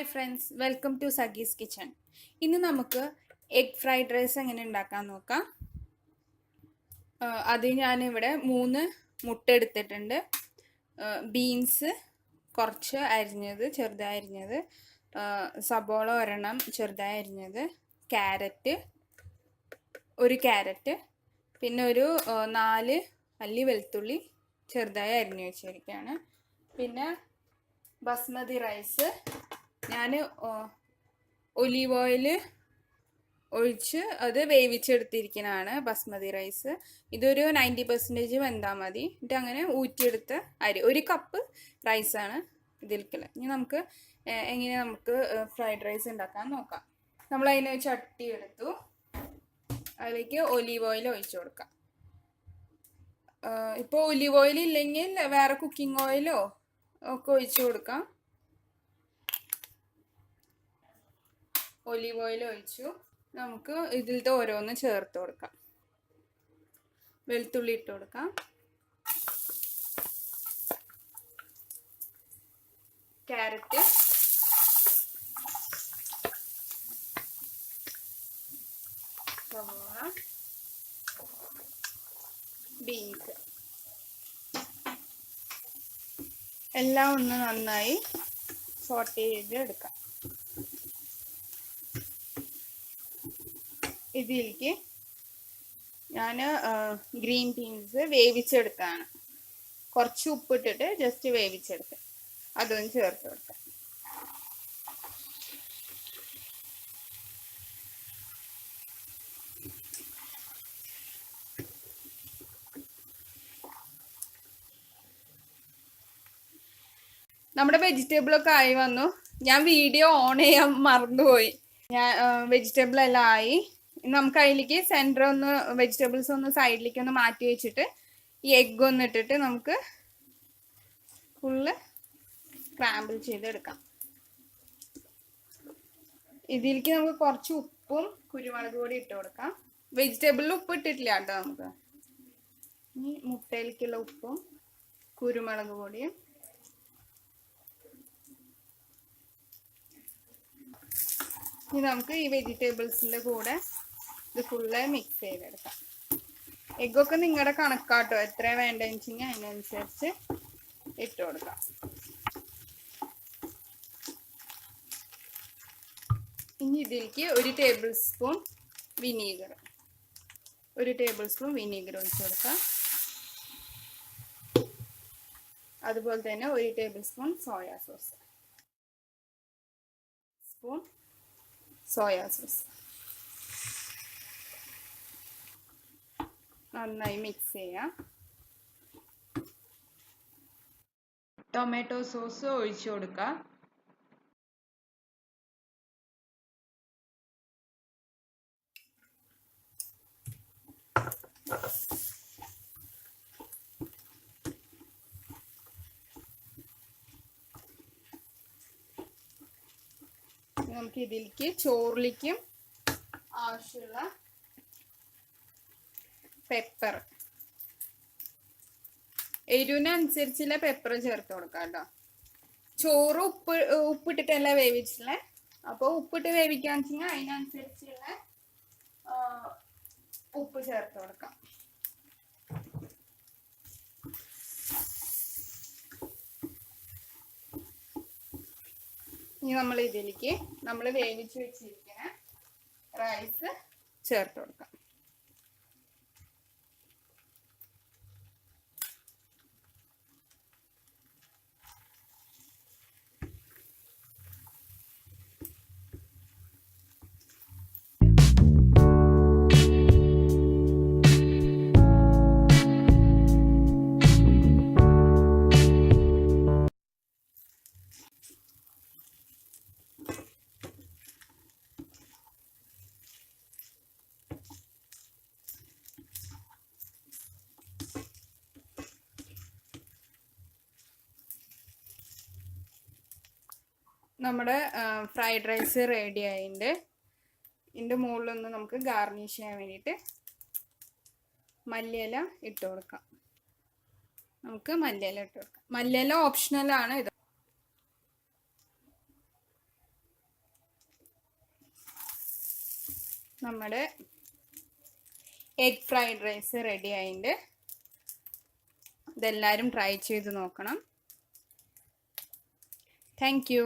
Hi friends, welcome to സഗീസ് kitchen. ഇന്ന് നമുക്ക് എഗ് ഫ്രൈഡ് റൈസ് എങ്ങനെ ഉണ്ടാക്കാൻ നോക്കാം. അത് ഞാനിവിടെ 3 മുട്ട എടുത്തിട്ടുണ്ട്, ബീൻസ് കുറച്ച് അരിഞ്ഞത് ചെറുതായി അരിഞ്ഞത്, സബോള ഒരെണ്ണം ചെറുതായി അരിഞ്ഞത്, ക്യാരറ്റ് 1 ക്യാരറ്റ്, പിന്നെ ഒരു 4 അല്ലി വെളുത്തുള്ളി ചെറുതായി അരിഞ്ഞു വെച്ചിരിക്കുകയാണ്. പിന്നെ ബസ്മതി റൈസ് ഞാൻ ഒലീവ് ഓയിൽ ഒഴിച്ച് അത് വേവിച്ചെടുത്തിരിക്കുന്നതാണ് ബസ്മതി റൈസ്. ഇതൊരു 90% വെന്താൽ മതി. എന്നിട്ട് അങ്ങനെ ഊറ്റിയെടുത്ത അരി 1 കപ്പ് റൈസാണ് ഇതിലേക്കുള്ളത്. ഇനി നമുക്ക് എങ്ങനെ നമുക്ക് ഫ്രൈഡ് റൈസ് ഉണ്ടാക്കാൻ നോക്കാം. നമ്മൾ അതിന് ചട്ടി എടുത്തു, അതിലേക്ക് ഒലീവ് ഓയിൽ ഒഴിച്ചു കൊടുക്കാം. ഇപ്പോൾ ഒലീവ് ഓയിൽ ഇല്ലെങ്കിൽ വേറെ കുക്കിംഗ് ഓയിലോ ഒക്കെ ഒഴിച്ചു കൊടുക്കാം. ഒലീവ് ഓയിൽ ഒഴിച്ചു. നമുക്ക് ഇതിലത്തെ ഓരോന്ന് ചേർത്ത് കൊടുക്കാം. വെളുത്തുള്ളി ഇട്ട് കൊടുക്കാം, ക്യാരറ്റ്, സവോള, ബീൻസ് എല്ലാം ഒന്ന് നന്നായി സോട്ട് ചെയ്ത് എടുക്കാം. ഇതിലേക്ക് ഞാൻ ഗ്രീൻ പീൻസ് വേവിച്ചെടുത്താണ്. കുറച്ച് ഉപ്പിട്ടിട്ട് ജസ്റ്റ് വേവിച്ചെടുത്ത് അതൊന്ന് ചേർത്ത് കൊടുക്കാം. നമ്മുടെ വെജിറ്റബിളൊക്കെ ആയി വന്നു. ഞാൻ വീഡിയോ ഓൺ ചെയ്യാൻ മറന്നുപോയി. ഞാൻ വെജിറ്റബിൾ എല്ലാം ആയി. നമുക്ക് അതിലേക്ക് സെൻറ്റർ ഒന്ന് വെജിറ്റബിൾസ് ഒന്ന് സൈഡിലേക്ക് ഒന്ന് മാറ്റി വെച്ചിട്ട് ഈ എഗ്ഗ് ഒന്ന് ഇട്ടിട്ട് നമുക്ക് ഫുള്ള് സ്ക്രാമ്പിൾ ചെയ്തെടുക്കാം. ഇതിലേക്ക് നമുക്ക് കുറച്ച് ഉപ്പും കുരുമുളക് പൊടി ഇട്ട് കൊടുക്കാം. വെജിറ്റബിളിൽ ഉപ്പ് ഇട്ടിട്ടില്ല കേട്ടോ. നമുക്ക് ഇനി മുട്ടയിലേക്കുള്ള ഉപ്പും കുരുമുളക് പൊടിയും ഇനി നമുക്ക് ഈ വെജിറ്റബിൾസിൻ്റെ കൂടെ ഇത് ഫുള്ള് മിക്സ് ചെയ്തെടുക്കാം. എഗ്ഗൊക്കെ നിങ്ങളുടെ കണക്കാട്ടോ, എത്ര വേണ്ടതെന്ന് വെച്ചെങ്കിൽ അതിനനുസരിച്ച് ഇട്ട് കൊടുക്കാം. ഇനി ഇതിലേക്ക് 1 ടേബിൾ സ്പൂൺ വിനീഗർ ഒഴിച്ച് കൊടുക്കാം. അതുപോലെ തന്നെ 1 ടേബിൾ സ്പൂൺ സോയാ സോസ് നന്നായി മിക്സ് ചെയ്യാം. ടൊമാറ്റോ സോസ് ഒഴിച്ചു കൊടുക്കാം. നമുക്ക് ഇതിലേക്ക് ചോറിലേക്കും ആവശ്യമുള്ള പെപ്പർ, എരിവിനനുസരിച്ചുള്ള പെപ്പർ ചേർത്ത് കൊടുക്കാം കേട്ടോ. ചോറ് ഉപ്പിട്ടിട്ടല്ല വേവിച്ചിട്ടുള്ളത്. അപ്പോൾ ഉപ്പിട്ട് വേവിക്കാന്ന് വെച്ചാൽ അതിനനുസരിച്ചുള്ള ഉപ്പ് ചേർത്ത് കൊടുക്കാം. ഇനി നമ്മൾ ഇതിലേക്ക് നമ്മൾ വേവിച്ച് വെച്ചിരിക്കുന്ന റൈസ് ചേർത്ത് കൊടുക്കാം. നമ്മുടെ ഫ്രൈഡ് റൈസ് റെഡി ആയിട്ടുണ്ട്. ഇതിൻ്റെ മുകളിലൊന്ന് നമുക്ക് ഗാർണിഷ് ചെയ്യാൻ വേണ്ടിയിട്ട് മല്ലിയില ഇട്ട് കൊടുക്കാം. നമുക്ക് മല്ലിയില ഇട്ട് കൊടുക്കാം. മല്ലിയില ഓപ്ഷണലാണ്. ഇത് നമ്മുടെ എഗ് ഫ്രൈഡ് റൈസ് റെഡി ആയിട്ടുണ്ട്. ഇതെല്ലാവരും ട്രൈ ചെയ്ത് നോക്കണം. Thank you.